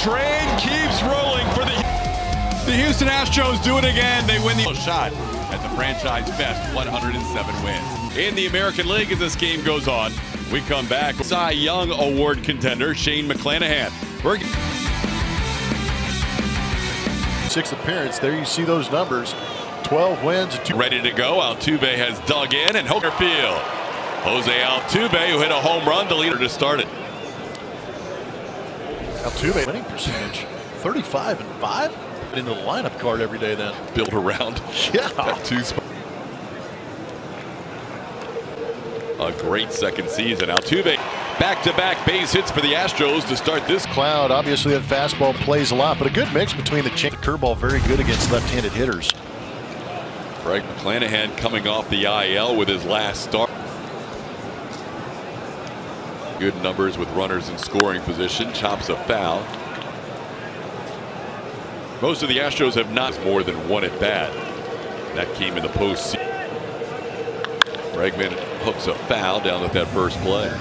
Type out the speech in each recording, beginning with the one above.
train keeps rolling for the Houston Astros do it again. They win the shot at the franchise best 107 wins in the American League. As this game goes on, we come back. Cy Young Award contender Shane McClanahan. Sixth appearance. There you see those numbers. 12 wins. Ready to go. Altuve has dug in and Hooker Field. Jose Altuve, who hit a home run, the leader to start it. Altuve winning percentage 35-5. Into the lineup card every day then. Built around. Yeah. That two spot. A great second season. Altuve back-to-back base hits for the Astros to start this. Cloud, obviously that fastball plays a lot, but a good mix between the curveball, very good against left-handed hitters. Greg McClanahan coming off the IL with his last start. Good numbers with runners in scoring position. Chops a foul. Most of the Astros have not more than one at bat. That came in the postseason. Bregman hooks a foul down at that first play.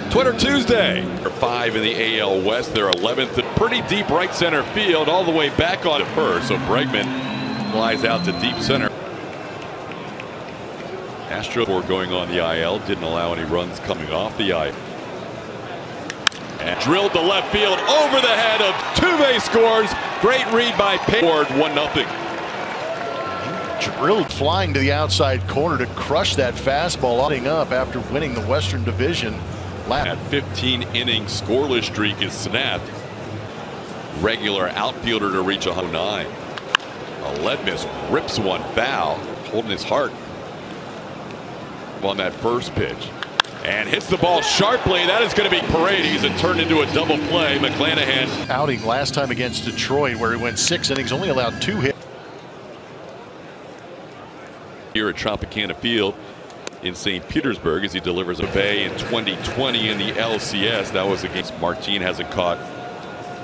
Twitter Tuesday. They're 5 in the AL West. They're 11th at pretty deep right center field, all the way back on at first. So Bregman flies out to deep center. Astros going on the IL, didn't allow any runs coming off the IL. And drilled to left field over the head of Altuve scores. Great read by Payward, 1-0. Drilled flying to the outside corner to crush that fastball, up after winning the Western Division. That 15-inning scoreless streak is snapped. Regular outfielder to reach 109. Aledmus rips one foul, holding his heart on that first pitch. And hits the ball sharply. That is going to be Paredes and turned into a double play. McClanahan. Outing last time against Detroit where he went 6 innings, only allowed 2 hits. Here at Tropicana Field in St. Petersburg as he delivers a bay in 2020 in the LCS. That was against Martin. Hasn't caught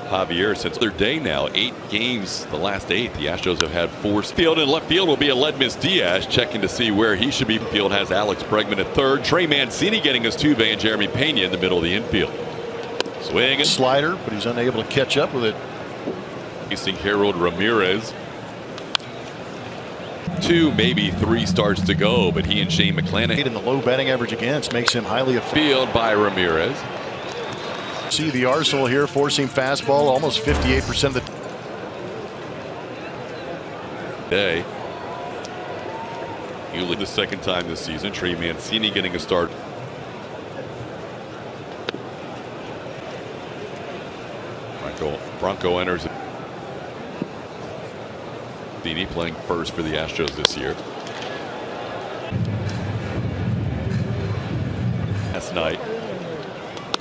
Javier since their day now. 8 games, the last 8. The Astros have had 4. Field and left field will be Aledmus Diaz checking to see where he should be. Field has Alex Bregman at third. Trey Mancini getting us Altuve and Jeremy Pena in the middle of the infield. Swing. Slider, but he's unable to catch up with it. Facing Harold Ramirez. 2, maybe 3 starts to go, but he and Shane McClanahan. In the low batting average against makes him highly effective. Field by Ramirez. See the arsenal here, forcing fastball almost 58% of the day. You lead the second time this season. Trey Mancini getting a start. Bronco enters. Dini playing first for the Astros this year. Last night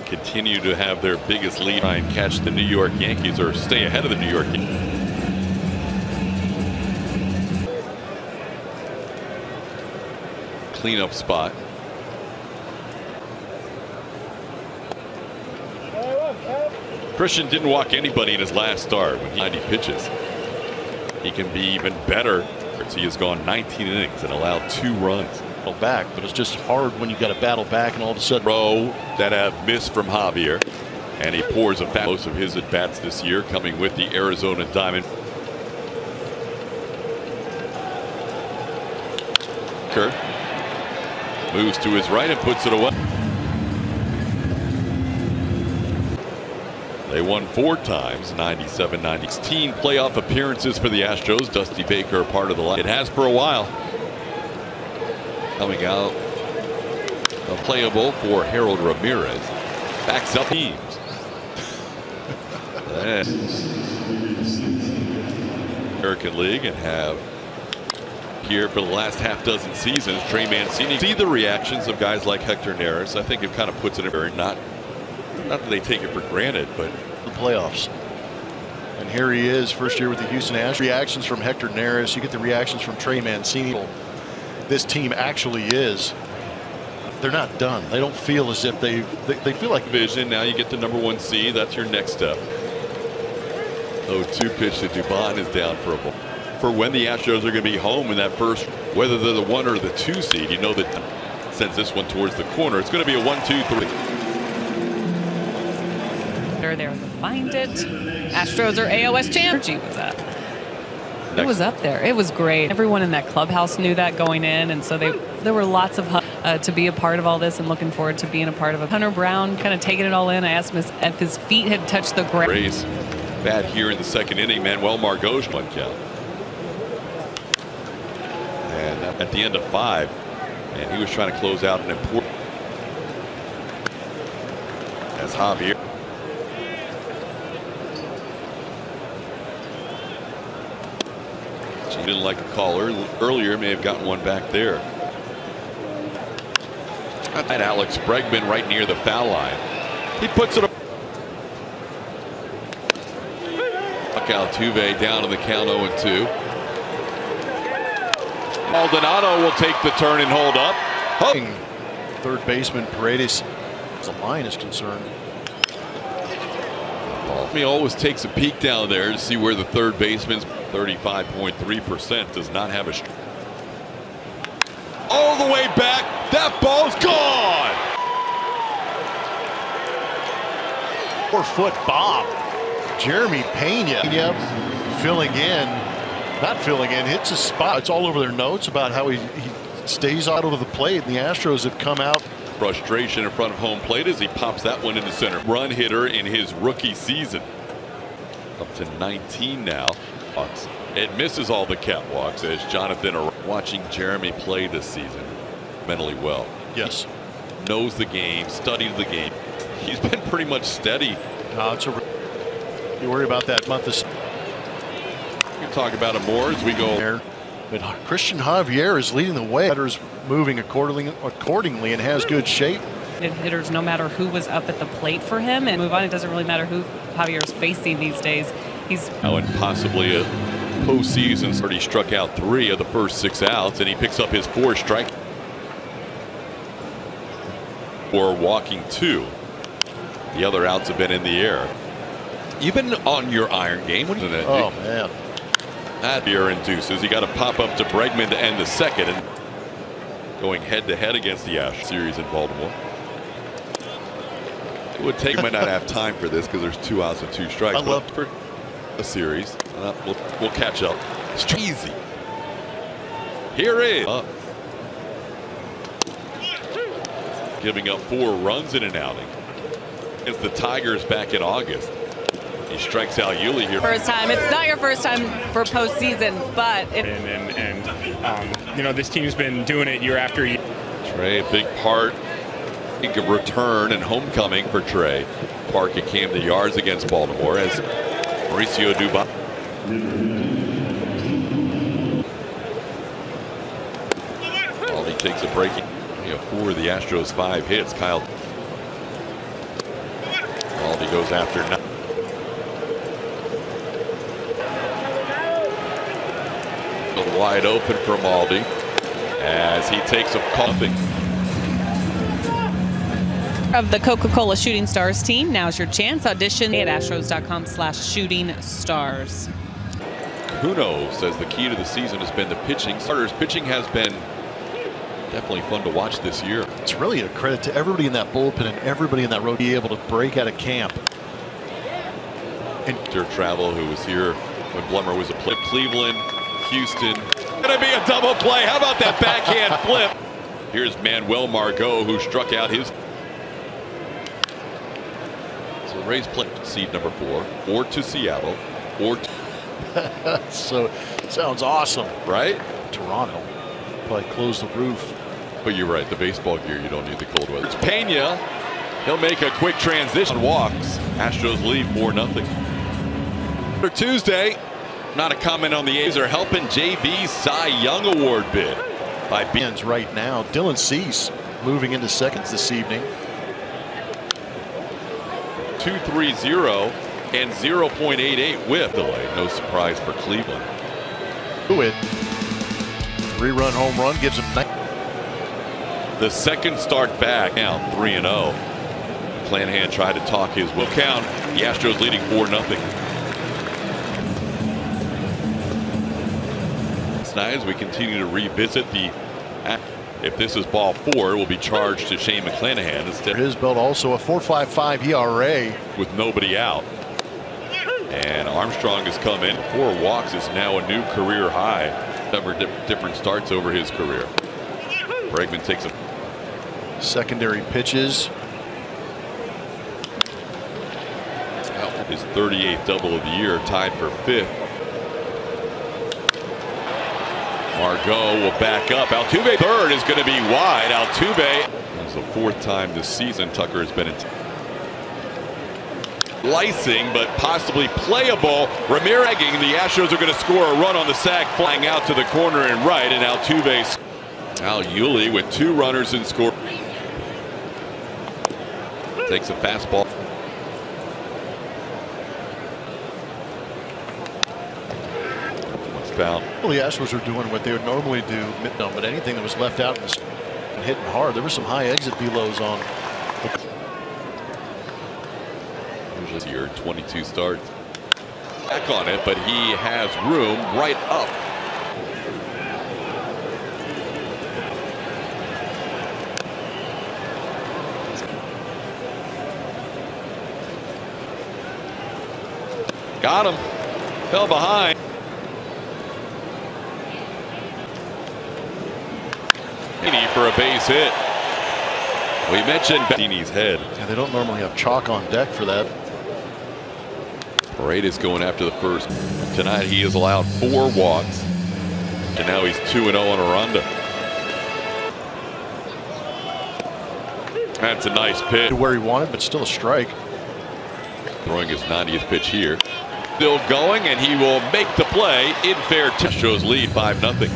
continue to have their biggest lead, try and catch the New York Yankees or stay ahead of the New York Yankees. Cleanup spot. Christian didn't walk anybody in his last start when he 90 pitches. He can be even better. He has gone 19 innings and allowed 2 runs. Back, but it's just hard when you got to battle back and all of a sudden. Row that have missed from Javier, and he pours a fat. Most of his at bats this year coming with the Arizona Diamond. Kerr moves to his right and puts it away. They won 4 times, 97, 16 playoff appearances for the Astros. Dusty Baker part of the line. It has for a while. Coming out playable for Harold Ramirez. Backs up teams. American League and have here for the last half-dozen seasons. Trey Mancini. See the reactions of guys like Hector Neris. I think it kind of puts it in very not that they take it for granted, but the playoffs. And here he is, first year with the Houston Astros. Reactions from Hector Neris. You get the reactions from Trey Mancini. This team actually is. They're not done. They don't feel as if they feel like vision. Now you get the #1 seed. That's your next step. 0-2 pitch to Dubon is down for a ball. For when the Astros are going to be home in that first, whether they're the 1 or the 2 seed, you know that sends this one towards the corner. It's going to be a 1-2-3. They're there to find it. Astros are AOS champs. It was up there. It was great. Everyone in that clubhouse knew that going in, and so there were lots of to be a part of all this and looking forward to being a part of it. Hunter Brown kind of taking it all in. I asked him if his feet had touched the ground. Rays bad here in the second inning. Manuel Margot's one count. And at the end of 5, and he was trying to close out an important. As Javier. She didn't like a call earlier, may have gotten one back there. And Alex Bregman right near the foul line. He puts it up. Altuve down in the count 0-2. Maldonado will take the turn and hold up. Third baseman Paredes, as the line is concerned. He always takes a peek down there to see where the third baseman's 35.3% does not have a. All the way back. That ball's gone. 4-foot bomb. Jeremy Pena filling in, not filling in, hits a spot. It's all over their notes about how he stays out of the plate, and the Astros have come out. Frustration in front of home plate as he pops that one into center. Run hitter in his rookie season. Up to 19 now. It misses all the catwalks as Jonathan watching Jeremy play this season mentally well. Yes. He knows the game, studied the game. He's been pretty much steady. You worry about that month. We can talk about it more as we go there. But Christian Javier is leading the way. Hitters moving accordingly and has good shape. Hitters, no matter who was up at the plate for him, and move on. It doesn't really matter who Javier is facing these days. He's and possibly a postseason. He struck out 3 of the first 6 outs, and he picks up his 4th strike. Or walking 2. The other outs have been in the air. You've been on your iron game, wasn't it? Oh man. That beer induces. You got to pop up to Bregman to end the second, and going head-to-head against the Astros series in Baltimore. It would take. Might not have time for this because there's 2 outs and 2 strikes. I love for a series. We'll catch up. It's easy. Here is giving up 4 runs in an outing. It's the Tigers back in August. He strikes out Yuli here. First time. It's not your first time for postseason, but you know, this team's been doing it year after year. Trey, a big part. Big return and homecoming for Trey Park at Camden Yards against Baltimore as Mauricio Dubon. He takes a break. 4 of the Astros' 5 hits. Kyle. He goes after 9. Wide open for Maldi as he takes a coughing. Of the Coca-Cola Shooting Stars team, now's your chance. Audition at astros.com/shooting-stars. Kuno says the key to the season has been the pitching. Starters pitching has been definitely fun to watch this year. It's really a credit to everybody in that bullpen and everybody in that road be able to break out of camp. And Travel, who was here when Blummer was a play. Cleveland, Houston. Gonna be a double play. How about that backhand flip? Here's Manuel Margot, who struck out his. So Rays play seed number 4, or to Seattle, or to so sounds awesome, right? Toronto probably close the roof. But you're right, the baseball gear, you don't need the cold weather. It's Pena. He'll make a quick transition. Walks. Astros lead 4-0. For Tuesday, not a comment on the A's are helping JV's Cy Young Award bid by Ben's right now. Dylan Cease moving into seconds this evening. 2.30 and 0.88 whip delay. No surprise for Cleveland. Do it. 3-run home run gives him 9. The second start back now 3-0. Clanahan tried to talk his will count. The Astros leading 4-0. As we continue to revisit the If this is ball 4, it will be charged to Shane McClanahan instead. His belt also a 4.55 ERA with nobody out. And Armstrong has come in. 4 walks is now a new career high. Number different starts over his career. Bregman takes a secondary pitches. His 38th double of the year, tied for 5th. Margot will back up. Altuve third is going to be wide. Altuve. It's the 4th time this season Tucker has been in. Slicing, but possibly playable. Ramirez. The Astros are going to score a run on the sac, flying out to the corner and right, and Altuve. Al Yuli with 2 runners in score. Takes a fastball. Foul. Well, the Astros are doing what they would normally do, but anything that was left out and hitting hard. There were some high exit velos on. Usually here, 22 starts. Back on it, but he has room right up. Got him. Fell behind. For a base hit. We mentioned Bettini's head. Yeah, they don't normally have chalk on deck for that. Paredes going after the first. Tonight he has allowed 4 walks. And now he's 2-0 on a Ronda. That's a nice pitch. Where he wanted, but still a strike. Throwing his 90th pitch here. Still going, and he will make the play in fair. Astros lead 5-0.